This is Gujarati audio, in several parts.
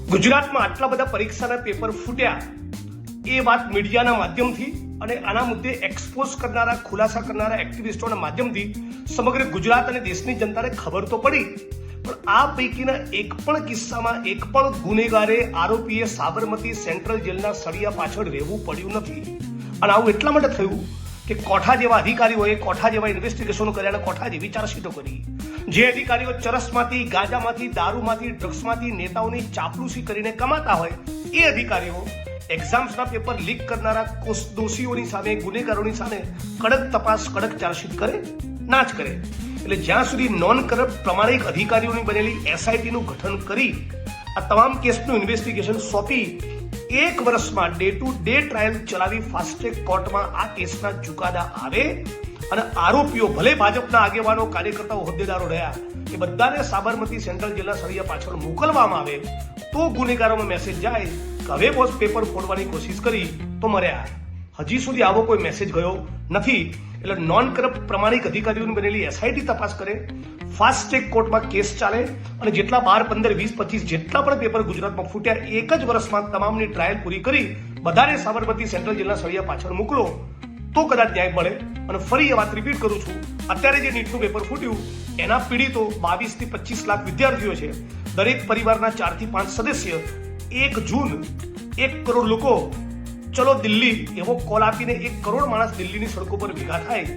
ગુજરાતમાં આટલા બધા પરીક્ષાના પેપર ફૂટ્યા એ વાત મીડિયાના માધ્યમથી અને આના મુદ્દે એક્સપોઝ કરનારા ખુલાસા કરનારા એક્ટિવિસ્ટોના માધ્યમથી સમગ્ર ગુજરાત અને દેશની જનતાને ખબર તો પડી, પણ આ પૈકીના એક પણ કિસ્સામાં એક પણ ગુનેગારે આરોપીએ સાબરમતી સેન્ટ્રલ જેલના સળિયા પાછળ રહેવું પડ્યું નથી. અને આવું એટલા માટે થયું કે કોઠા જેવા અધિકારીઓએ કોઠા જેવા ઇન્વેસ્ટિગેશનો કર્યા અને કોઠા જેવી ચાર્જશીટો કરી. જે અધિકારીઓ ચરસમાંથી, ગાંજામાંથી, દારૂમાંથી, ડ્રગ્સમાંથી નેતાઓની ચાપલૂસી કરીને કમાતા હોય એ અધિકારીઓ એક્ઝામ્સના પેપર લીક કરનારા દોષીઓની સામે, ગુનેગારોની સામે કડક તપાસ, કડક ચાર્જશીટ કરે ના જ કરે. એટલે જ્યાં સુધી નોન કરપ્ટ પ્રમાણિક અધિકારીઓની બનેલી એસઆઈટીનું ગઠન કરી આ તમામ કેસનું ઇન્વેસ્ટિગેશન સોંપી 1 વર્ષમાં ડે ટુ ડે ટ્રાયલ ચલાવી ફાસ્ટ ટ્રેક કોર્ટમાં આ કેસના ચુકાદા આવે અને આરોપીઓ ભલે ભાજપના આગેવાનો, કાર્યકર્તાઓ, હોદ્દેદારો રહ્યા એ બધાને સાબરમતી સેન્ટ્રલ જેલના સળિયા પાછળ મોકલવામાં આવે તો ગુનેગારોમાં મેસેજ જાય કે હવે બોસ પેપર ફોડવાની કોશિશ કરી તો મર્યા. હજી સુધી આવો કોઈ મેસેજ ગયો નથી. એટલે નોન કરપ્ટ પ્રમાણિક અધિકારીઓની બનેલી એસઆઈટી તપાસ કરે, ફાસ્ટ ટ્રેક કોર્ટમાં કેસ ચાલે અને જેટલા 12, 15, 20, 25 જેટલા પણ પેપર ગુજરાતમાં ફૂટ્યા 1 જ વર્ષમાં તમામની ટ્રાયલ પૂરી કરી બધાને સાબરમતી સેન્ટ્રલ જેલના સળિયા પાછળ મોકલો તો કદાચ ન્યાય મળે. અને ફરી એ વાત રિપીટ કરું છું, અત્યારે જે નીટનું પેપર ફૂટ્યું એના પીડિતો 22 થી 25 લાખ વિદ્યાર્થીઓ છે. દરેક પરિવારના 4 થી 5 સદસ્ય 1 જૂન 1 કરોડ લોકો ચલો દિલ્હી એવો કોલ આપીને 1 કરોડ માણસ દિલ્હીની સડકો પર ભેગા થાય.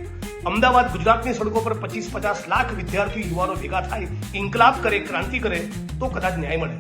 અમદાવાદ, ગુજરાતની સડકો પર 25-50 લાખ વિદ્યાર્થી યુવાનો ભેગા થાય, ઇન્કલાબ કરે, ક્રાંતિ કરે તો કદાચ ન્યાય મળે.